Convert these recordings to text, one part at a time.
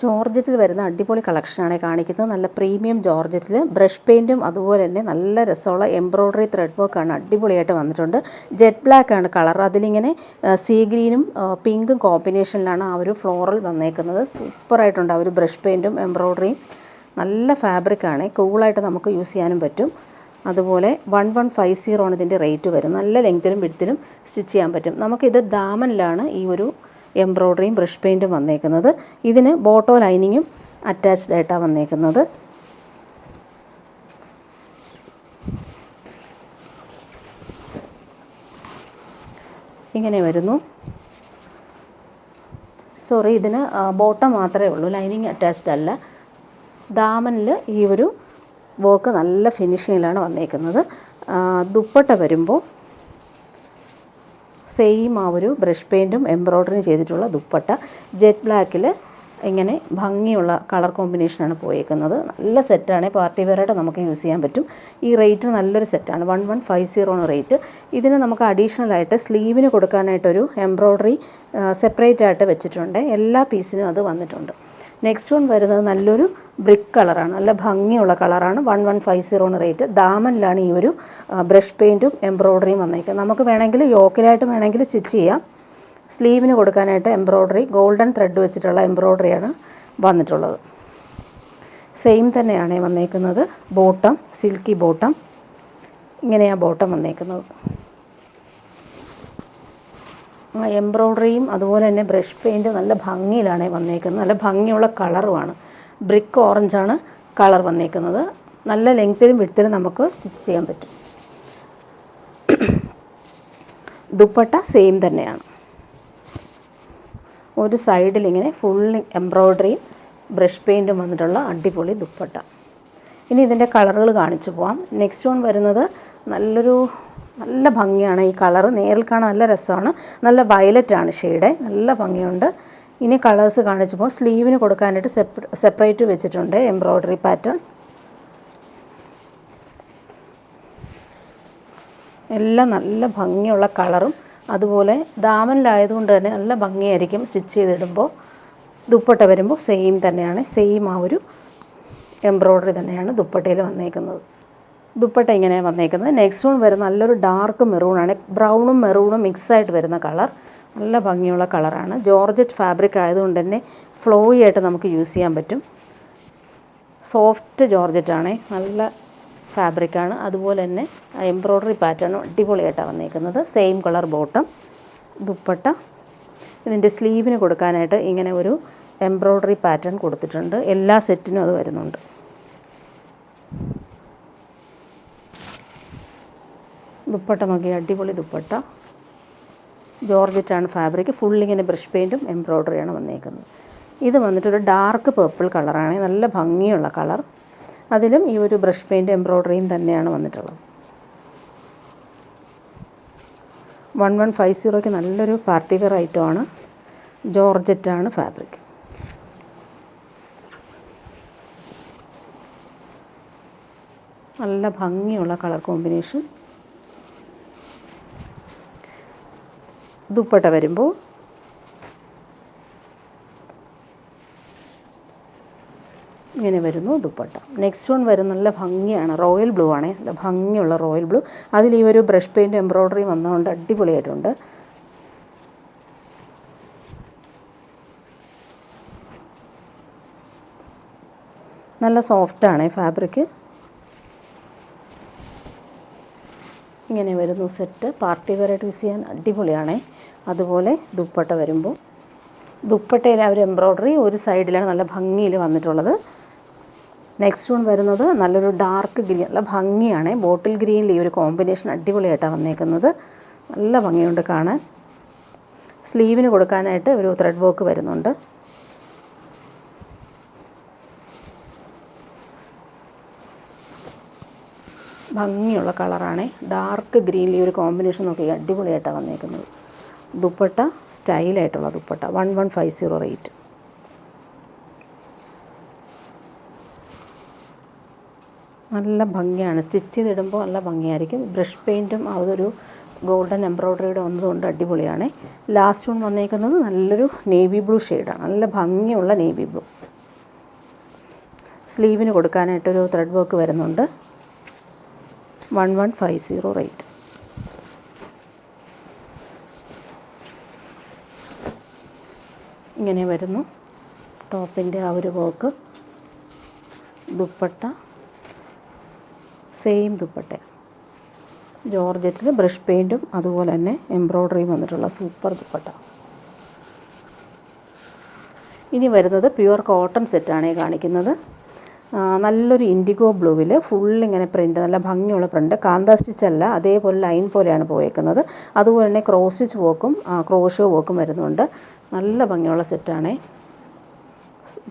ജോർജറ്റിൽ വരുന്ന അടിപൊളി കളക്ഷനാണ് കാണിക്കുന്നത്. നല്ല പ്രീമിയം ജോർജറ്റിൽ ബ്രഷ് പെയിൻറ്റും അതുപോലെ തന്നെ നല്ല രസമുള്ള എംബ്രോയ്ഡറി ത്രെഡ് വർക്കാണ് അടിപൊളിയായിട്ട് വന്നിട്ടുണ്ട്. ജെറ്റ് ബ്ലാക്ക് ആണ് കളർ. അതിലിങ്ങനെ സീ ഗ്രീനും പിങ്കും കോമ്പിനേഷനിലാണ് ആ ഒരു ഫ്ലോറൽ വന്നേക്കുന്നത്. സൂപ്പറായിട്ടുണ്ട് ആ ഒരു ബ്രഷ് പെയിൻറ്റും എംബ്രോയ്ഡറിയും. നല്ല ഫാബ്രിക്കാണ്, കൂളായിട്ട് നമുക്ക് യൂസ് ചെയ്യാനും പറ്റും. അതുപോലെ 1150 ആണ് ഇതിൻ്റെ റേറ്റ് വരും. നല്ല ലെങ്ത്തിലും വിഡ്ത്തിലും സ്റ്റിച്ച് ചെയ്യാൻ പറ്റും. നമുക്കിത് ദാമനിലാണ് ഈ ഒരു എംബ്രോയ്ഡറിയും ബ്രഷ് പെയിൻറ്റും വന്നേക്കുന്നത്. ഇതിന് ബോട്ടോ ലൈനിങ്ങും അറ്റാച്ച്ഡ് ആയിട്ടാണ് വന്നേക്കുന്നത്. ഇങ്ങനെ വരുന്നു. സോറി, ഇതിന് ബോട്ടം മാത്രമേ ഉള്ളൂ, ലൈനിങ് അറ്റാച്ച്ഡ് അല്ല. ദാമനിൽ ഈ ഒരു വർക്ക് നല്ല ഫിനിഷിങ്ങിലാണ് വന്നേക്കുന്നത്. ദുപ്പട്ട വരുമ്പോൾ സെയിം ആ ഒരു ബ്രഷ് പെയിൻറ്റും എംബ്രോയ്ഡറിയും ചെയ്തിട്ടുള്ള ദുപ്പട്ട. ജെറ്റ് ബ്ലാക്കിൽ ഇങ്ങനെ ഭംഗിയുള്ള കളർ കോമ്പിനേഷനാണ് പോയേക്കുന്നത്. നല്ല സെറ്റാണ്, പാർട്ടി വെയറായിട്ട് നമുക്ക് യൂസ് ചെയ്യാൻ പറ്റും. ഈ റേറ്റ് നല്ലൊരു സെറ്റാണ്, 1150 ആണ് റേറ്റ്. ഇതിന് നമുക്ക് അഡീഷണലായിട്ട് സ്ലീവിന് കൊടുക്കാനായിട്ടൊരു എംബ്രോയ്ഡറി സെപ്പറേറ്റ് ആയിട്ട് വെച്ചിട്ടുണ്ട്. എല്ലാ പീസിനും അത് വന്നിട്ടുണ്ട്. നെക്സ്റ്റ് വൺ വരുന്നത് നല്ലൊരു ബ്രിക്ക് കളറാണ്, നല്ല ഭംഗിയുള്ള കളറാണ്. 1150 ആണ് റേറ്റ്. ദാമനിലാണ് ഈ ഒരു ബ്രഷ് പെയിൻറ്റും എംബ്രോയ്ഡറിയും വന്നേക്കുന്നത്. നമുക്ക് വേണമെങ്കിൽ യോക്കിലായിട്ട് വേണമെങ്കിൽ സ്റ്റിച്ച് ചെയ്യാം. സ്ലീവിന് കൊടുക്കാനായിട്ട് എംബ്രോയ്ഡറി ഗോൾഡൻ ത്രെഡ് വെച്ചിട്ടുള്ള എംബ്രോയ്ഡറിയാണ് വന്നിട്ടുള്ളത്. സെയിം തന്നെയാണ് വന്നേക്കുന്നത്. ബോട്ടം സിൽക്കി ബോട്ടം, ഇങ്ങനെയാണ് ബോട്ടം വന്നേക്കുന്നത്. എംബ്രോയ്ഡറിയും അതുപോലെ തന്നെ ബ്രഷ് പെയിൻറ്റ് നല്ല ഭംഗിയിലാണ് വന്നേക്കുന്നത്. നല്ല ഭംഗിയുള്ള കളറുമാണ്. ബ്രിക്ക് ഓറഞ്ചാണ് കളർ വന്നേക്കുന്നത്. നല്ല ലെങ്ത്തിലും വിഡ്ത്തിലും നമുക്ക് സ്റ്റിച്ച് ചെയ്യാൻ പറ്റും. ദുപ്പട്ട സെയിം തന്നെയാണ്. ഒരു സൈഡിൽ ഇങ്ങനെ ഫുൾ എംബ്രോയ്ഡറിയും ബ്രഷ് പെയിൻറ്റും വന്നിട്ടുള്ള അടിപൊളി ദുപ്പട്ട. ഇനി ഇതിൻ്റെ കളറുകൾ കാണിച്ചു പോവാം. നെക്സ്റ്റ് വൺ വരുന്നത് നല്ല ഭംഗിയാണ്. ഈ കളറ് നേരിൽ കാണാൻ നല്ല രസമാണ്. നല്ല വയലറ്റാണ് ഷെയ്ഡ്, നല്ല ഭംഗിയുണ്ട്. ഇനി കളേഴ്സ് കാണിച്ചപ്പോൾ സ്ലീവിന് കൊടുക്കാനായിട്ട് സെപ്പറേറ്റ് വെച്ചിട്ടുണ്ട് എംബ്രോയ്ഡറി പാറ്റേൺ. എല്ലാം നല്ല ഭംഗിയുള്ള കളറും അതുപോലെ ദാമനിലായതുകൊണ്ട് തന്നെ നല്ല ഭംഗിയായിരിക്കും സ്റ്റിച്ച് ചെയ്തിടുമ്പോൾ. ദുപ്പട്ട വരുമ്പോൾ സെയിം തന്നെയാണ്, സെയിം ആ ഒരു എംബ്രോയ്ഡറി തന്നെയാണ് ദുപ്പട്ടയിൽ വന്നേക്കുന്നത്. ദുപ്പട്ട ഇങ്ങനെയാണ് വന്നേക്കുന്നത്. നെക്സ്റ്റ് വൺ വരുന്ന നല്ലൊരു ഡാർക്ക് മെറൂണാണ്, ബ്രൗണും മെറൂണും മിക്സായിട്ട് വരുന്ന കളർ. നല്ല ഭംഗിയുള്ള കളറാണ്. ജോർജറ്റ് ഫാബ്രിക് ആയതുകൊണ്ട് തന്നെ ഫ്ലോയി ആയിട്ട് നമുക്ക് യൂസ് ചെയ്യാൻ പറ്റും. സോഫ്റ്റ് ജോർജറ്റാണ്, നല്ല ഫാബ്രിക്കാണ്. അതുപോലെ തന്നെ എംബ്രോയ്ഡറി പാറ്റേണും അടിപൊളിയായിട്ടാണ് വന്നേക്കുന്നത്. Same colour bottom. ദുപ്പട്ട ഇതിൻ്റെ സ്ലീവിന് കൊടുക്കാനായിട്ട് ഇങ്ങനെ ഒരു എംബ്രോയ്ഡറി പാറ്റേൺ കൊടുത്തിട്ടുണ്ട്. എല്ലാ സെറ്റിനും അത് വരുന്നുണ്ട്. ദുപ്പട്ട നോക്കി, അടിപൊളി ദുപ്പട്ട. ജോർജറ്റാണ് ഫാബ്രിക്. ഫുള്ളിങ്ങനെ ബ്രഷ് പെയിൻറ്റും എംബ്രോയ്ഡറിയാണ് വന്നേക്കുന്നത്. ഇത് വന്നിട്ടൊരു ഡാർക്ക് പേർപ്പിൾ കളറാണ്, നല്ല ഭംഗിയുള്ള കളർ. അതിലും ഈ ഒരു ബ്രഷ് പെയിൻറ്റ് എംബ്രോയ്ഡറിയും തന്നെയാണ് വന്നിട്ടുള്ളത്. 1150ക്ക് നല്ലൊരു പാർട്ടി വെയർ ഐറ്റമാണ്. ജോർജറ്റാണ് ഫാബ്രിക്. നല്ല ഭംഗിയുള്ള കളർ കോമ്പിനേഷൻ. ദുപ്പട്ട വരുമ്പോൾ ഇങ്ങനെ വരുന്നു ദുപ്പട്ട. നെക്സ്റ്റ് വൺ വരുന്ന നല്ല ഭംഗിയാണ്, റോയൽ ബ്ലൂ ആണ്, നല്ല ഭംഗിയുള്ള റോയൽ ബ്ലൂ. അതിൽ ഈ ഒരു ബ്രഷ് പെയിൻറ്റ് എംബ്രോയ്ഡറി വന്നതുകൊണ്ട് അടിപൊളിയായിട്ടുണ്ട്. നല്ല സോഫ്റ്റാണ് ഫാബ്രിക്. ഇങ്ങനെ വരുന്നു സെറ്റ്. പാർട്ടി വെയറായിട്ട് യൂസ് ചെയ്യാൻ അടിപൊളിയാണ്. അതുപോലെ ദുപ്പട്ട വരുമ്പോൾ ദുപ്പട്ടയിൽ ആ ഒരു എംബ്രോയ്ഡറി ഒരു സൈഡിലാണ് നല്ല ഭംഗിയിൽ വന്നിട്ടുള്ളത്. നെക്സ്റ്റ് വൺ വരുന്നത് നല്ലൊരു ഡാർക്ക് ഗ്രീൻ, നല്ല ഭംഗിയാണ്. ബോട്ടിൽ ഗ്രീനിൽ ഈ ഒരു കോമ്പിനേഷൻ അടിപൊളിയായിട്ടാണ് വന്നേക്കുന്നത്. നല്ല ഭംഗിയുണ്ട് കാണാൻ. സ്ലീവിന് കൊടുക്കാനായിട്ട് ഒരു ത്രെഡ് വർക്ക് വരുന്നുണ്ട്. ഭംഗിയുള്ള കളറാണ്. ഡാർക്ക് ഗ്രീനിൽ ഈ ഒരു കോമ്പിനേഷൻ നോക്കി അടിപൊളിയായിട്ടാണ് വന്നേക്കുന്നത്. ദുപ്പട്ട സ്റ്റൈലായിട്ടുള്ള ദുപ്പട്ട. 1150 റേറ്റ്. നല്ല ഭംഗിയാണ്, സ്റ്റിച്ച് ചെയ്തിടുമ്പോൾ നല്ല ഭംഗിയായിരിക്കും. ബ്രഷ് പെയിൻറ്റും അതൊരു ഗോൾഡൻ എംബ്രോയ്ഡറിയുടെ വന്നതുകൊണ്ട് അടിപൊളിയാണ്. ലാസ്റ്റ് വൺ വന്നേക്കുന്നത് നല്ലൊരു നേവി ബ്ലൂ ഷെയ്ഡാണ്, നല്ല ഭംഗിയുള്ള നേവി ബ്ലൂ. സ്ലീവിന് കൊടുക്കാനായിട്ടൊരു ത്രെഡ് വർക്ക് വരുന്നുണ്ട്. 1150 റേറ്റ്. ഇങ്ങനെ വരുന്നു ടോപ്പിൻ്റെ ആ ഒരു വർക്ക്. ദുപ്പട്ട സെയിം ദുപ്പട്ട, ജോർജറ്റിൽ ബ്രഷ് പെയിൻറ്റും അതുപോലെ തന്നെ എംബ്രോയ്ഡറിയും വന്നിട്ടുള്ള സൂപ്പർ ദുപ്പട്ട. ഇനി വരുന്നത് പ്യുവർ കോട്ടൺ സെറ്റാണ് കാണിക്കുന്നത്. നല്ലൊരു ഇൻഡിഗോ ബ്ലൂവിൽ ഫുള്ളിങ്ങനെ പ്രിൻറ്റ്, നല്ല ഭംഗിയുള്ള പ്രിൻറ്റ്. കാന്താ സ്റ്റിച്ചല്ല, അതേപോലെ ലൈൻ പോലെയാണ് പോയേക്കുന്നത്. അതുപോലെ തന്നെ ക്രോസ് സ്റ്റിച്ച് വർക്കും ക്രോഷോ വർക്കും വരുന്നുണ്ട്. നല്ല ഭംഗിയുള്ള സെറ്റാണ്.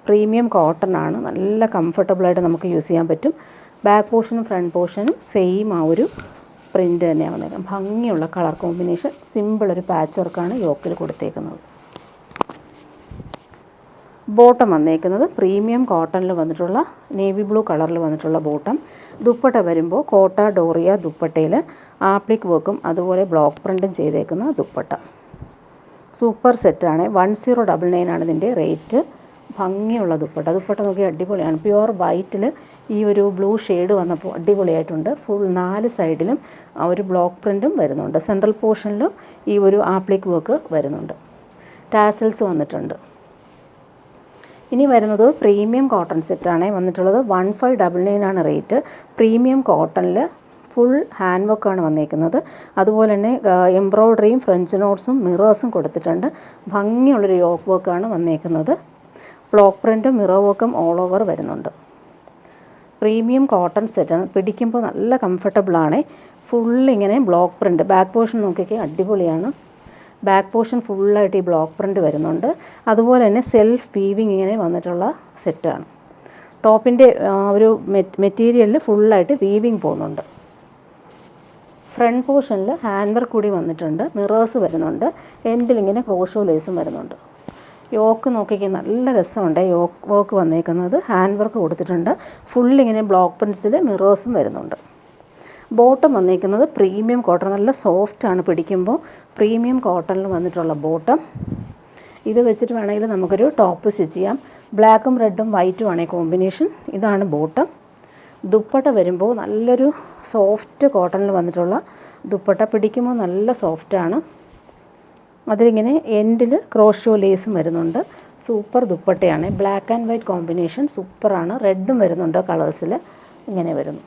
പ്രീമിയം കോട്ടൺ ആണ്, നല്ല കംഫർട്ടബിളായിട്ട് നമുക്ക് യൂസ് ചെയ്യാൻ പറ്റും. ബാക്ക് പോർഷനും ഫ്രണ്ട് പോർഷനും സെയിം ആ ഒരു പ്രിൻറ്റ് തന്നെയാണ് വന്നേക്കുന്നത്. ഭംഗിയുള്ള കളർ കോമ്പിനേഷൻ, സിമ്പിളൊരു പാച്ച് വർക്കാണ് യോക്കിൽ കൊടുത്തേക്കുന്നത്. ബോട്ടം വന്നേക്കുന്നത് പ്രീമിയം കോട്ടണിൽ വന്നിട്ടുള്ള നേവി ബ്ലൂ കളറിൽ വന്നിട്ടുള്ള ബോട്ടം. ദുപ്പട്ട വരുമ്പോൾ കോട്ട ഡോറിയ ദുപ്പട്ടയിൽ ആപ്ലിക് വർക്കും അതുപോലെ ബ്ലോക്ക് പ്രിൻറ്റും ചെയ്തേക്കുന്ന ദുപ്പട്ട. സൂപ്പർ സെറ്റാണ്. 1099 ആണ് ഇതിൻ്റെ റേറ്റ്. ഭംഗിയുള്ള ദുപ്പട്ട. ദുപ്പട്ട നോക്കി അടിപൊളിയാണ്. പ്യുവർ വൈറ്റിൽ ഈ ഒരു ബ്ലൂ ഷെയ്ഡ് വന്നപ്പോൾ അടിപൊളിയായിട്ടുണ്ട്. ഫുൾ 4 സൈഡിലും ആ ഒരു ബ്ലോക്ക് പ്രിൻറ്റും വരുന്നുണ്ട്. സെൻട്രൽ പോർഷനിലും ഈ ഒരു ആപ്ലിക് വർക്ക് വരുന്നുണ്ട്. ടാസൽസ് വന്നിട്ടുണ്ട്. ഇനി വരുന്നത് പ്രീമിയം കോട്ടൺ സെറ്റാണ് വന്നിട്ടുള്ളത്. 1599 ആണ് റേറ്റ്. പ്രീമിയം കോട്ടണിൽ ഫുൾ ഹാൻഡ് വർക്കാണ് വന്നേക്കുന്നത്. അതുപോലെ തന്നെ എംബ്രോയ്ഡറിയും ഫ്രഞ്ച് നോട്ട്സും മിറേഴ്സും കൊടുത്തിട്ടുണ്ട്. ഭംഗിയുള്ളൊരു യോക്ക് വർക്കാണ് വന്നേക്കുന്നത്. ബ്ലോക്ക് പ്രിൻറ്റും മിറർ വർക്കും ഓൾ ഓവർ വരുന്നുണ്ട്. പ്രീമിയം കോട്ടൺ സെറ്റാണ്. പിടിക്കുമ്പോൾ നല്ല കംഫർട്ടബിളാണ്. ഫുള്ളിങ്ങനെ ബ്ലോക്ക് പ്രിൻറ്റ്. ബാക്ക് പോർഷൻ നോക്കിയൊക്കെ അടിപൊളിയാണ്. ബാക്ക് പോർഷൻ ഫുള്ളായിട്ട് ഈ ബ്ലോക്ക് പ്രിൻറ്റ് വരുന്നുണ്ട്. അതുപോലെ തന്നെ സെൽഫ് വീവിങ് ഇങ്ങനെ വന്നിട്ടുള്ള സെറ്റാണ്. ടോപ്പിൻ്റെ ഒരു മെറ്റീരിയലിൽ ഫുള്ളായിട്ട് വീവിങ് പോകുന്നുണ്ട്. ഫ്രണ്ട് പോർഷനിൽ ഹാൻഡ് വർക്ക് കൂടി വന്നിട്ടുണ്ട്. മിറേഴ്സ് വരുന്നുണ്ട്. എൻഡിലിങ്ങനെ ക്രോഷോ ലേസും വരുന്നുണ്ട്. യോക്ക് നോക്കിക്കാൻ നല്ല രസമുണ്ട്. യോക്ക് വർക്ക് വന്നേക്കുന്നത് ഹാൻഡ് വർക്ക് കൊടുത്തിട്ടുണ്ട്. ഫുള്ളിങ്ങനെ ബ്ലോക്ക് പ്രിൻറ്റ്സിൽ മിറേഴ്സും വരുന്നുണ്ട്. ബോട്ടം വന്നേക്കുന്നത് പ്രീമിയം കോട്ടൺ. നല്ല സോഫ്റ്റാണ് പിടിക്കുമ്പോൾ. പ്രീമിയം കോട്ടണിൽ വന്നിട്ടുള്ള ബോട്ടം. ഇത് വെച്ചിട്ട് വേണമെങ്കിൽ നമുക്കൊരു ടോപ്പ് സ്റ്റിച്ച് ചെയ്യാം. ബ്ലാക്കും റെഡും വൈറ്റും ആണ് കോമ്പിനേഷൻ. ഇതാണ് ബോട്ടം. ദുപ്പട്ട വരുമ്പോൾ നല്ലൊരു സോഫ്റ്റ് കോട്ടണിൽ വന്നിട്ടുള്ള ദുപ്പട്ട. പിടിക്കുമ്പോൾ നല്ല സോഫ്റ്റാണ്. അതിലിങ്ങനെ എൻഡിൽ ക്രോഷോ ലേസും വരുന്നുണ്ട്. സൂപ്പർ ദുപ്പട്ടയാണ്. ബ്ലാക്ക് ആൻഡ് വൈറ്റ് കോമ്പിനേഷൻ സൂപ്പറാണ്. റെഡും വരുന്നുണ്ട് കളേഴ്സിൽ. ഇങ്ങനെ വരുന്നു.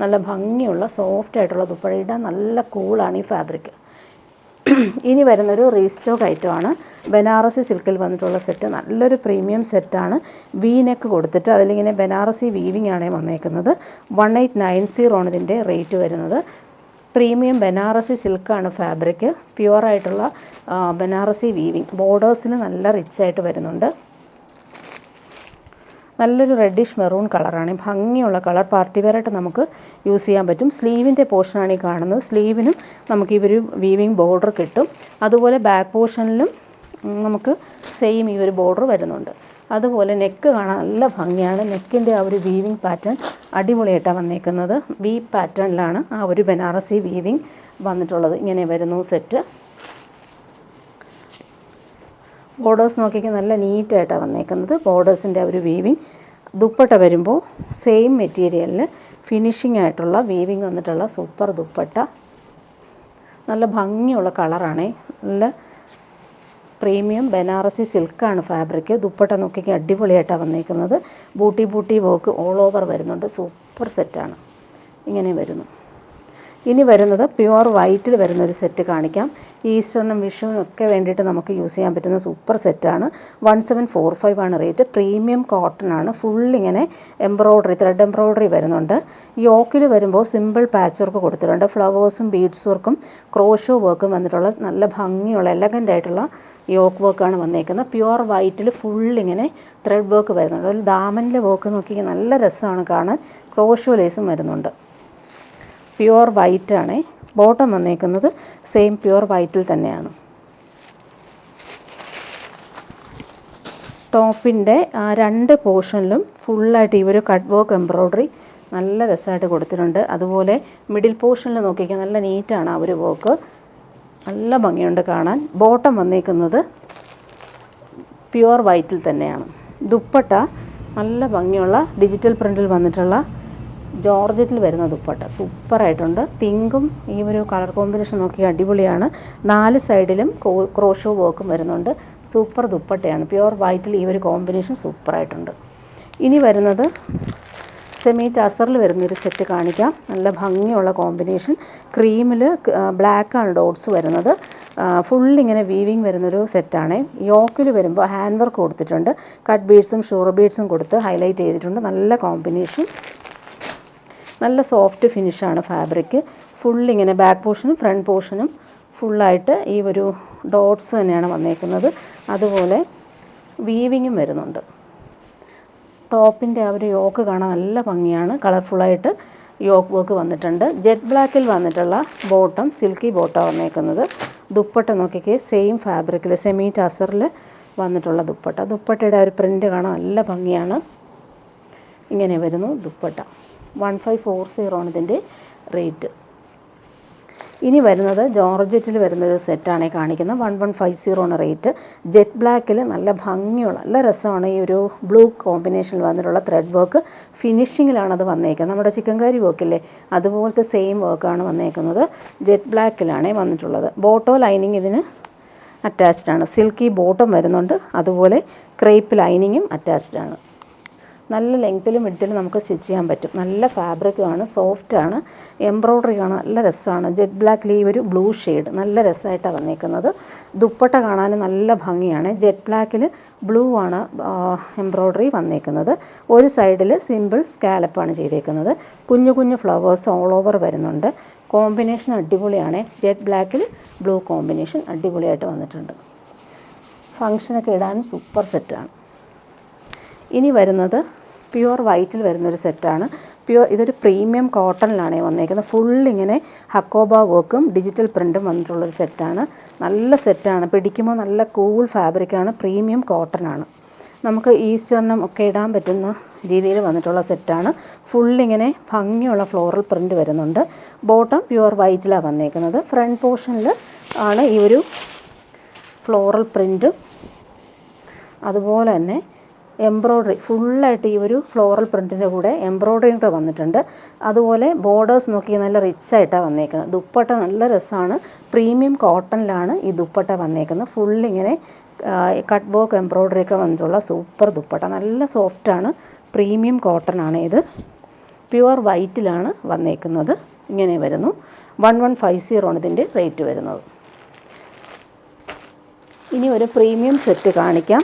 നല്ല ഭംഗിയുള്ള സോഫ്റ്റായിട്ടുള്ള ദുപ്പട്ട. ഇടാൻ നല്ല കൂളാണ് ഈ ഫാബ്രിക്. ഇനി വരുന്നൊരു റീസ്റ്റോക്ക് ഐറ്റമാണ്. ബനാറസി സിൽക്കിൽ വന്നിട്ടുള്ള സെറ്റ്. നല്ലൊരു പ്രീമിയം സെറ്റാണ്. വി നെക്ക് കൊടുത്തിട്ട് അതിലിങ്ങനെ ബനാറസി വീവിംഗ് ആണ് വന്നേക്കുന്നത്. 1890 ആണ് ഇതിൻ്റെ റേറ്റ് വരുന്നത്. പ്രീമിയം ബനാറസി സിൽക്കാണ് ഫാബ്രിക്. പ്യുവറായിട്ടുള്ള ബനാറസി വീവിങ്. ബോർഡേഴ്സിന് നല്ല റിച്ചായിട്ട് വരുന്നുണ്ട്. നല്ലൊരു റെഡിഷ് മെറൂൺ കളറാണ്. ഭംഗിയുള്ള കളർ. പാർട്ടി വെയറായിട്ട് നമുക്ക് യൂസ് ചെയ്യാൻ പറ്റും. സ്ലീവിൻ്റെ പോർഷനാണ് ഈ കാണുന്നത്. സ്ലീവിനും നമുക്ക് ഈ ഒരു വീവിങ് ബോർഡർ കിട്ടും. അതുപോലെ ബാക്ക് പോർഷനിലും നമുക്ക് സെയിം ഈ ഒരു ബോർഡർ വരുന്നുണ്ട്. അതുപോലെ നെക്ക് കാണാൻ നല്ല ഭംഗിയാണ്. നെക്കിൻ്റെ ആ ഒരു വീവിങ് പാറ്റേൺ അടിപൊളിയായിട്ടാണ് വന്നേക്കുന്നത്. വി പാറ്റേണിലാണ് ആ ഒരു ബനാറസി വീവിങ് വന്നിട്ടുള്ളത്. ഇങ്ങനെ വരുന്നു സെറ്റ്. ബോർഡേഴ്സ് നോക്കിക്കാൻ നല്ല നീറ്റായിട്ടാണ് വന്നേക്കുന്നത്. ബോർഡേഴ്സിൻ്റെ ഒരു വീവിങ്. ദുപ്പട്ട വരുമ്പോൾ സെയിം മെറ്റീരിയലിൽ ഫിനിഷിംഗ് ആയിട്ടുള്ള വീവിങ് വന്നിട്ടുള്ള സൂപ്പർ ദുപ്പട്ട. നല്ല ഭംഗിയുള്ള കളറാണ്. നല്ല പ്രീമിയം ബനാറസി സിൽക്കാണ് ഫാബ്രിക്. ദുപ്പട്ട നോക്കിക്കാൻ അടിപൊളിയായിട്ടാണ് വന്നേക്കുന്നത്. ബൂട്ടി വർക്ക് ഓൾ ഓവർ വരുന്നുണ്ട്. സൂപ്പർ സെറ്റാണ്. ഇങ്ങനെ വരുന്നു. ഇനി വരുന്നത് പ്യുവർ വൈറ്റിൽ വരുന്നൊരു സെറ്റ് കാണിക്കാം. ഈസ്റ്ററിനും വിഷുവിനും ഒക്കെ വേണ്ടിയിട്ട് നമുക്ക് യൂസ് ചെയ്യാൻ പറ്റുന്ന സൂപ്പർ സെറ്റാണ്. 1745 ആണ് റേറ്റ്. പ്രീമിയം കോട്ടൺ ആണ്. ഫുള്ളിങ്ങനെ എംബ്രോയ്ഡറി, ത്രെഡ് എംബ്രോയ്ഡറി വരുന്നുണ്ട്. യോക്കിൽ വരുമ്പോൾ സിമ്പിൾ പാച്ച് വർക്ക് കൊടുത്തിട്ടുണ്ട്. ഫ്ലവേഴ്സും ബീഡ്സ് വർക്കും ക്രോഷോ വർക്കും വന്നിട്ടുള്ള നല്ല ഭംഗിയുള്ള എലഗൻ്റ് ആയിട്ടുള്ള യോക്ക് വർക്കാണ് വന്നേക്കുന്നത്. പ്യുവർ വൈറ്റിൽ ഫുള്ളിങ്ങനെ ത്രെഡ് വർക്ക് വരുന്നുണ്ട്. ഒരു ദാമനിലെ വർക്ക് നോക്കി നല്ല രസമാണ് കാണാൻ. ക്രോഷോ ലേസും വരുന്നുണ്ട്. പ്യുവർ വൈറ്റാണ്. ബോട്ടം വന്നേക്കുന്നത് സെയിം പ്യുവർ വൈറ്റിൽ തന്നെയാണ്. ടോപ്പിൻ്റെ 2 പോർഷനിലും ഫുള്ളായിട്ട് ഈ ഒരു കട്ട് വർക്ക് എംബ്രോയ്ഡറി നല്ല രസമായിട്ട് കൊടുത്തിട്ടുണ്ട്. അതുപോലെ മിഡിൽ പോർഷനിൽ നോക്കിക്കാൻ നല്ല നീറ്റാണ് ആ ഒരു വർക്ക്. നല്ല ഭംഗിയുണ്ട് കാണാൻ. ബോട്ടം വന്നേക്കുന്നത് പ്യുവർ വൈറ്റിൽ തന്നെയാണ്. ദുപ്പട്ട നല്ല ഭംഗിയുള്ള ഡിജിറ്റൽ പ്രിൻറ്റിൽ വന്നിട്ടുള്ള ജോർജറ്റിൽ വരുന്ന ദുപ്പട്ട സൂപ്പറായിട്ടുണ്ട്. പിങ്കും ഈ ഒരു കളർ കോമ്പിനേഷൻ നോക്കി അടിപൊളിയാണ്. 4 സൈഡിലും ക്രോഷോ വർക്കും വരുന്നുണ്ട്. സൂപ്പർ ദുപ്പട്ടയാണ്. പ്യുവർ വൈറ്റിൽ ഈ ഒരു കോമ്പിനേഷൻ സൂപ്പറായിട്ടുണ്ട്. ഇനി വരുന്നത് സെമി ടസറിൽ വരുന്നൊരു സെറ്റ് കാണിക്കാം. നല്ല ഭംഗിയുള്ള കോമ്പിനേഷൻ. ക്രീമിൽ ബ്ലാക്കാണ് ഡോട്ട്സ് വരുന്നത്. ഫുള്ളിങ്ങനെ വീവിങ് വരുന്നൊരു സെറ്റാണ്. യോക്കിൽ വരുമ്പോൾ ഹാൻഡ് വർക്ക് കൊടുത്തിട്ടുണ്ട്. കട്ട് ബീഡ്സും ഷുഗർ ബീഡ്സും കൊടുത്ത് ഹൈലൈറ്റ് ചെയ്തിട്ടുണ്ട്. നല്ല കോമ്പിനേഷൻ, നല്ല സോഫ്റ്റ് ഫിനിഷാണ് ഫാബ്രിക്. ഫുള്ളിങ്ങനെ ബാക്ക് പോർഷനും ഫ്രണ്ട് പോർഷനും ഫുള്ളായിട്ട് ഈ ഒരു ഡോട്ട്സ് തന്നെയാണ് വന്നേക്കുന്നത്. അതുപോലെ വീവിങ്ങും വരുന്നുണ്ട്. ടോപ്പിൻ്റെ ആ ഒരു യോക്ക് കാണാൻ നല്ല ഭംഗിയാണ്. കളർഫുള്ളായിട്ട് യോക്ക് വർക്ക് വന്നിട്ടുണ്ട്. ജെറ്റ് ബ്ലാക്കിൽ വന്നിട്ടുള്ള ബോട്ടം സിൽക്കി ബോട്ടം വന്നേക്കുന്നത്. ദുപ്പട്ട നോക്കിക്കേ, സെയിം ഫാബ്രിക്കിൽ സെമി ടസറിൽ വന്നിട്ടുള്ള ദുപ്പട്ട. ദുപ്പട്ടയുടെ ആ ഒരു പ്രിൻ്റ് കാണാൻ നല്ല ഭംഗിയാണ്. ഇങ്ങനെ വരുന്നു ദുപ്പട്ട. 1540 ആണ് ഇതിൻ്റെ റേറ്റ്. ഇനി വരുന്നത് ജോർജറ്റിൽ വരുന്നൊരു സെറ്റാണ് കാണിക്കുന്നത്. 1150 ആണ് റേറ്റ്. ജെറ്റ് ബ്ലാക്കിൽ നല്ല ഭംഗിയുള്ള നല്ല രസമാണ് ഈ ഒരു ബ്ലൂ കോമ്പിനേഷനിൽ വന്നിട്ടുള്ള ത്രെഡ് വർക്ക്. ഫിനിഷിങ്ങിലാണ് അത് വന്നേക്കുന്നത്. നമ്മുടെ ചിക്കൻ കറി വർക്കില്ലേ അതുപോലത്തെ സെയിം വർക്കാണ് വന്നേക്കുന്നത്. ജെറ്റ് ബ്ലാക്കിലാണ് വന്നിട്ടുള്ളത്. ബോട്ടോ ലൈനിങ് ഇതിന് അറ്റാച്ച്ഡ് ആണ്. സിൽക്കി ബോട്ടം വരുന്നുണ്ട്. അതുപോലെ ക്രേപ്പ് ലൈനിങ്ങും അറ്റാച്ച്ഡ് ആണ്. നല്ല ലെങ്ത്തിലും വിഡ്ത്തിലും നമുക്ക് സ്റ്റിച്ച് ചെയ്യാൻ പറ്റും. നല്ല ഫാബ്രിക്കാണ്, സോഫ്റ്റാണ്, എംബ്രോയ്ഡറി കാണാൻ നല്ല രസമാണ്. ജെറ്റ് ബ്ലാക്കിൽ ഈ ഒരു ബ്ലൂ ഷെയ്ഡ് നല്ല രസമായിട്ടാണ് വന്നേക്കുന്നത്. ദുപ്പട്ട കാണാൻ നല്ല ഭംഗിയാണ്. ജെറ്റ് ബ്ലാക്കിൽ ബ്ലൂ ആണ് എംബ്രോയ്ഡറി വന്നേക്കുന്നത്. ഒരു സൈഡിൽ സിമ്പിൾ സ്കാലപ്പാണ് ചെയ്തേക്കുന്നത്. കുഞ്ഞു കുഞ്ഞു ഫ്ലവേഴ്സ് ഓൾ ഓവർ വരുന്നുണ്ട്. കോമ്പിനേഷൻ അടിപൊളിയാണ്. ജെറ്റ് ബ്ലാക്കിൽ ബ്ലൂ കോമ്പിനേഷൻ അടിപൊളിയായിട്ട് വന്നിട്ടുണ്ട്. ഫങ്ഷനൊക്കെ ഇടാനും സൂപ്പർ സെറ്റാണ്. ഇനി വരുന്നത് പ്യുവർ വൈറ്റിൽ വരുന്നൊരു സെറ്റാണ്. ഇതൊരു പ്രീമിയം കോട്ടണിലാണ് വന്നേക്കുന്നത്. ഫുള്ളിങ്ങനെ ഹക്കോബ വർക്കും ഡിജിറ്റൽ പ്രിൻറ്റും വന്നിട്ടുള്ളൊരു സെറ്റാണ്. നല്ല സെറ്റാണ്. പിടിക്കുമ്പോൾ നല്ല കൂൾ ഫാബ്രിക്കാണ്. പ്രീമിയം കോട്ടനാണ്. നമുക്ക് ഈസ്റ്ററിനും ഒക്കെ ഇടാൻ പറ്റുന്ന രീതിയിൽ വന്നിട്ടുള്ള സെറ്റാണ്. ഫുള്ളിങ്ങനെ ഭംഗിയുള്ള ഫ്ലോറൽ പ്രിൻറ്റ് വരുന്നുണ്ട്. ബോട്ടം പ്യുവർ വൈറ്റിലാണ് വന്നേക്കുന്നത്. ഫ്രണ്ട് പോർഷനിൽ ആണ് ഈ ഒരു ഫ്ലോറൽ പ്രിൻറ്റും അതുപോലെ തന്നെ എംബ്രോയ്ഡറി ഫുള്ളായിട്ട് ഈ ഒരു ഫ്ലോറൽ പ്രിൻറ്റിൻ്റെ കൂടെ എംബ്രോയ്ഡറിയും കൂടെ വന്നിട്ടുണ്ട്. അതുപോലെ ബോർഡേഴ്സ് നോക്കി നല്ല റിച്ചായിട്ടാണ് വന്നേക്കുന്നത്. ദുപ്പട്ട നല്ല രസമാണ്. പ്രീമിയം കോട്ടണിലാണ് ഈ ദുപ്പട്ട വന്നേക്കുന്നത്. ഫുള്ളിങ്ങനെ കട്ട് വർക്ക് എംബ്രോയ്ഡറി ഒക്കെ വന്നിട്ടുള്ള സൂപ്പർ ദുപ്പട്ട. നല്ല സോഫ്റ്റാണ്. പ്രീമിയം കോട്ടനാണ് ഇത്. പ്യുവർ വൈറ്റിലാണ് വന്നേക്കുന്നത്. ഇങ്ങനെ വരുന്നു. 1150 ആണ് ഇതിൻ്റെ റേറ്റ് വരുന്നത്. ഇനി ഒരു പ്രീമിയം സെറ്റ് കാണിക്കാം.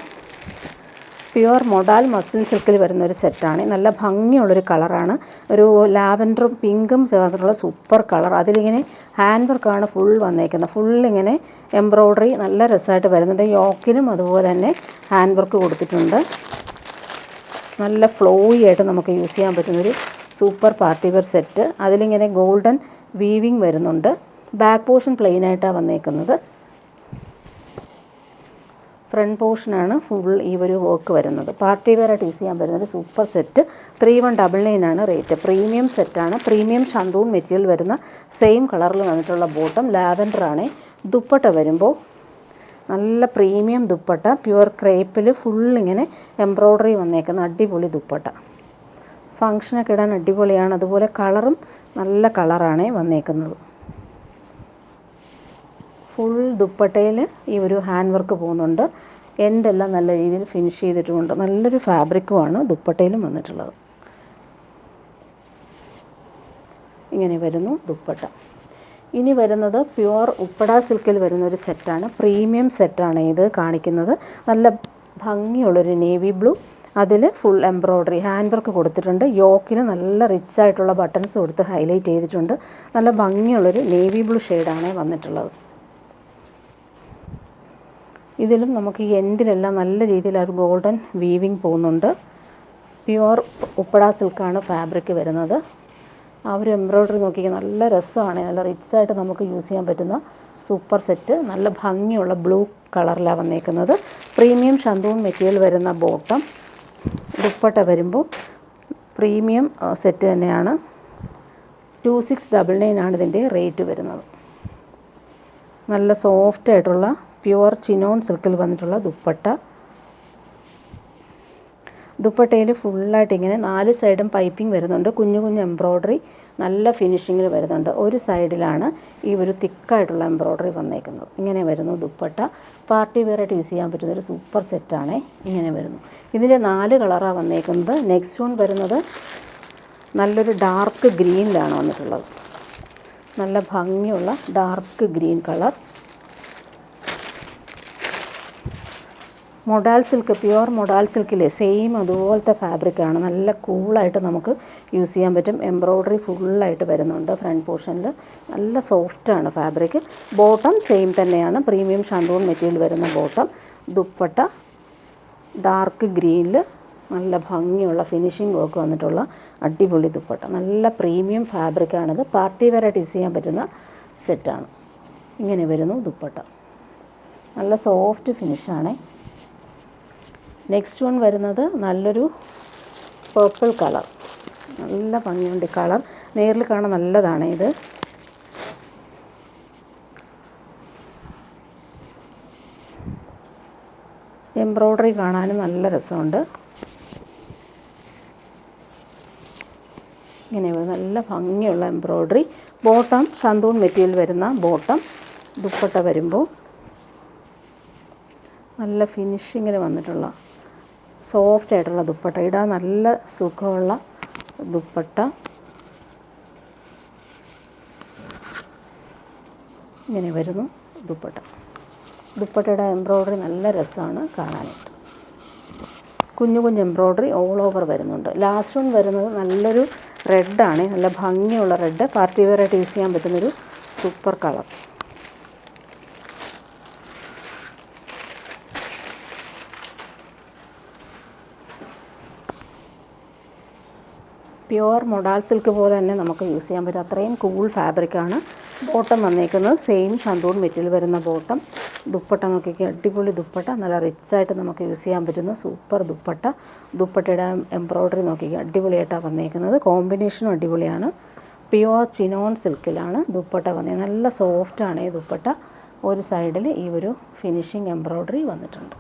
പ്യുവർ മൊഡാൽ മസിൽ സിൽക്കിൽ വരുന്നൊരു സെറ്റാണ്. നല്ല ഭംഗിയുള്ളൊരു കളറാണ്. ഒരു ലാവൻഡറും പിങ്കും ചേർന്നിട്ടുള്ള സൂപ്പർ കളർ. അതിലിങ്ങനെ ഹാൻഡ് വർക്കാണ് ഫുൾ വന്നേക്കുന്നത്. ഫുള്ളിങ്ങനെ എംബ്രോയ്ഡറി നല്ല രസമായിട്ട് വരുന്നുണ്ട്. യോക്കിനും അതുപോലെ തന്നെ ഹാൻഡ് വർക്ക് കൊടുത്തിട്ടുണ്ട്. നല്ല ഫ്ലോയി ആയിട്ട് നമുക്ക് യൂസ് ചെയ്യാൻ പറ്റുന്നൊരു സൂപ്പർ പാർട്ടി വെയർ സെറ്റ്. അതിലിങ്ങനെ ഗോൾഡൻ വീവിങ് വരുന്നുണ്ട്. ബാക്ക് പോർഷൻ പ്ലെയിൻ ആയിട്ടാണ് വന്നേക്കുന്നത്. ഫ്രണ്ട് പോർഷനാണ് ഫുൾ ഈ ഒരു വർക്ക് വരുന്നത്. പാർട്ടി വെയറായിട്ട് യൂസ് ചെയ്യാൻ പറ്റുന്നൊരു സൂപ്പർ സെറ്റ്. 3199 ആണ് റേറ്റ്. പ്രീമിയം സെറ്റാണ്. പ്രീമിയം ഷന്തൂൺ മെറ്റീരിയൽ വരുന്ന സെയിം കളറിൽ വന്നിട്ടുള്ള ബോട്ടം ലാവൻഡറാണ്. ദുപ്പട്ട വരുമ്പോൾ നല്ല പ്രീമിയം ദുപ്പട്ട. പ്യുവർ ക്രേപ്പിൽ ഫുള്ളിങ്ങനെ എംബ്രോയ്ഡറി വന്നേക്കുന്ന അടിപൊളി ദുപ്പട്ട. ഫങ്ഷനൊക്കെ ഇടാൻ അടിപൊളിയാണ്. അതുപോലെ കളറും നല്ല കളറാണ് വന്നേക്കുന്നത്. ഫുൾ ദുപ്പട്ടയിൽ ഈ ഒരു ഹാൻഡ് വർക്ക് പോകുന്നുണ്ട്. എൻഡെല്ലാം നല്ല രീതിയിൽ ഫിനിഷ് ചെയ്തിട്ടുമുണ്ട്. നല്ലൊരു ഫാബ്രിക്കുമാണ് ദുപ്പട്ടയിലും വന്നിട്ടുള്ളത്. ഇങ്ങനെ വരുന്നു ദുപ്പട്ട. ഇനി വരുന്നത് പ്യുവർ ഉപ്പട സിൽക്കിൽ വരുന്നൊരു സെറ്റാണ്. പ്രീമിയം സെറ്റാണ് ഇത് കാണിക്കുന്നത്. നല്ല ഭംഗിയുള്ളൊരു നേവി ബ്ലൂ. അതിൽ ഫുൾ എംബ്രോയ്ഡറി ഹാൻഡ് വർക്ക് കൊടുത്തിട്ടുണ്ട്. യോക്കിന് നല്ല റിച്ചായിട്ടുള്ള ബട്ടൺസ് കൊടുത്ത് ഹൈലൈറ്റ് ചെയ്തിട്ടുണ്ട്. നല്ല ഭംഗിയുള്ളൊരു നേവി ബ്ലൂ ഷെയ്ഡാണ് വന്നിട്ടുള്ളത്. ഇതിലും നമുക്ക് ഈ എൻഡിലെല്ലാം നല്ല രീതിയിൽ ഒരു ഗോൾഡൻ വീവിങ് പോകുന്നുണ്ട്. പ്യുവർ ഉപ്പട സിൽക്കാണ് ഫാബ്രിക് വരുന്നത്. ആ ഒരു എംബ്രോയ്ഡറി നോക്കിയാൽ നല്ല രസമാണ്. നല്ല റിച്ചായിട്ട് നമുക്ക് യൂസ് ചെയ്യാൻ പറ്റുന്ന സൂപ്പർ സെറ്റ്. നല്ല ഭംഗിയുള്ള ബ്ലൂ കളറിലാണ് വന്നേക്കുന്നത്. പ്രീമിയം ഷന്തൂൺ മെറ്റീരിയൽ വരുന്ന ബോട്ടം. ദുപ്പട്ട വരുമ്പോൾ പ്രീമിയം സെറ്റ് തന്നെയാണ്. 2699 ആണ് ഇതിൻ്റെ റേറ്റ് വരുന്നത്. നല്ല സോഫ്റ്റായിട്ടുള്ള പ്യുവർ ചിനോൺ സിൽക്കിൽ വന്നിട്ടുള്ള ദുപ്പട്ട. ദുപ്പട്ടയിൽ ഫുള്ളായിട്ട് ഇങ്ങനെ 4 സൈഡും പൈപ്പിംഗ് വരുന്നുണ്ട്. കുഞ്ഞു കുഞ്ഞു എംബ്രോയ്ഡറി നല്ല ഫിനിഷിങ്ങിൽ വരുന്നുണ്ട്. ഒരു സൈഡിലാണ് ഈ ഒരു തിക്കായിട്ടുള്ള എംബ്രോയ്ഡറി വന്നേക്കുന്നത്. ഇങ്ങനെ വരുന്നു ദുപ്പട്ട. പാർട്ടി വെയറായിട്ട് യൂസ് ചെയ്യാൻ പറ്റുന്നൊരു സൂപ്പർ സെറ്റാണേ. ഇങ്ങനെ വരുന്നു. ഇതിൽ 4 കളറാണ് വന്നേക്കുന്നത്. നെക്സ്റ്റ് വൺ വരുന്നത് നല്ലൊരു ഡാർക്ക് ഗ്രീനിലാണ് വന്നിട്ടുള്ളത്. നല്ല ഭംഗിയുള്ള dark green colour. Modal silk, pure modal സിൽക്കിലെ സെയിം അതുപോലത്തെ ഫാബ്രിക്കാണ്. നല്ല കൂളായിട്ട് നമുക്ക് യൂസ് ചെയ്യാൻ പറ്റും. എംബ്രോയ്ഡറി ഫുള്ളായിട്ട് വരുന്നുണ്ട് ഫ്രണ്ട് പോർഷനിൽ. നല്ല സോഫ്റ്റാണ് ഫാബ്രിക്. ബോട്ടം സെയിം തന്നെയാണ്, പ്രീമിയം ഷാന്തൂൺ മെറ്റീരിയൽ വരുന്ന ബോട്ടം. ദുപ്പട്ട ഡാർക്ക് ഗ്രീനിൽ നല്ല ഭംഗിയുള്ള ഫിനിഷിംഗ് വർക്ക് വന്നിട്ടുള്ള അടിപൊളി ദുപ്പട്ട. നല്ല പ്രീമിയം ഫാബ്രിക്കാണിത്. പാർട്ടി വെയറായിട്ട് യൂസ് ചെയ്യാൻ പറ്റുന്ന സെറ്റാണ്. ഇങ്ങനെ വരുന്നു ദുപ്പട്ട. നല്ല സോഫ്റ്റ് ഫിനിഷാണേ. നെക്സ്റ്റ് വൺ വരുന്നത് നല്ലൊരു പേർപ്പിൾ കളർ. നല്ല ഭംഗിയുണ്ട് കളർ. നേരിൽ കാണാൻ നല്ലതാണ് ഇത്. എംബ്രോയ്ഡറി കാണാനും നല്ല രസമുണ്ട്. ഇങ്ങനെ നല്ല ഭംഗിയുള്ള എംബ്രോയ്ഡറി. ബോട്ടം ഷാന്തൂൺ മെറ്റീരിയൽ വരുന്ന ബോട്ടം. ദുപ്പട്ട വരുമ്പോൾ നല്ല ഫിനിഷിങ്ങിൽ വന്നിട്ടുള്ള സോഫ്റ്റ് ആയിട്ടുള്ള ദുപ്പട്ട. ഇടാൻ നല്ല സുഖമുള്ള ദുപ്പട്ട. ഇങ്ങനെ വരുന്നു ദുപ്പട്ട. ദുപ്പട്ടയുടെ എംബ്രോയ്ഡറി നല്ല രസമാണ് കാണാനായിട്ട്. കുഞ്ഞു കുഞ്ഞു എംബ്രോയ്ഡറി ഓൾ ഓവർ വരുന്നുണ്ട്. ലാസ്റ്റ് വൺ വരുന്നത് നല്ലൊരു റെഡാണ്. നല്ല ഭംഗിയുള്ള റെഡ്. പാർട്ടി വെയറായിട്ട് യൂസ് ചെയ്യാൻ പറ്റുന്നൊരു super colour. Pure modal silk പോലെ തന്നെ നമുക്ക് യൂസ് ചെയ്യാൻ പറ്റും. അത്രയും കൂൾ ഫാബ്രിക്കാണ്. ബോട്ടം വന്നേക്കുന്നത് സെയിം ഷാന്തൂൺ മെറ്റീരിയൽ വരുന്ന ബോട്ടം. ദുപ്പട്ട നോക്കിക്കുക, അടിപൊളി ദുപ്പട്ട. നല്ല റിച്ചായിട്ട് നമുക്ക് യൂസ് ചെയ്യാൻ പറ്റുന്ന സൂപ്പർ ദുപ്പട്ട. ദുപ്പട്ടയുടെ എംബ്രോയ്ഡറി നോക്കിക്കുക, അടിപൊളിയായിട്ടാണ് വന്നേക്കുന്നത്. കോമ്പിനേഷനും അടിപൊളിയാണ്. പ്യുവർ ചിനോൺ സിൽക്കിലാണ് ദുപ്പട്ട വന്നത്. നല്ല സോഫ്റ്റാണ് ഈ ദുപ്പട്ട. ഒരു സൈഡിൽ ഈ ഒരു ഫിനിഷിങ് എംബ്രോയ്ഡറി വന്നിട്ടുണ്ട്.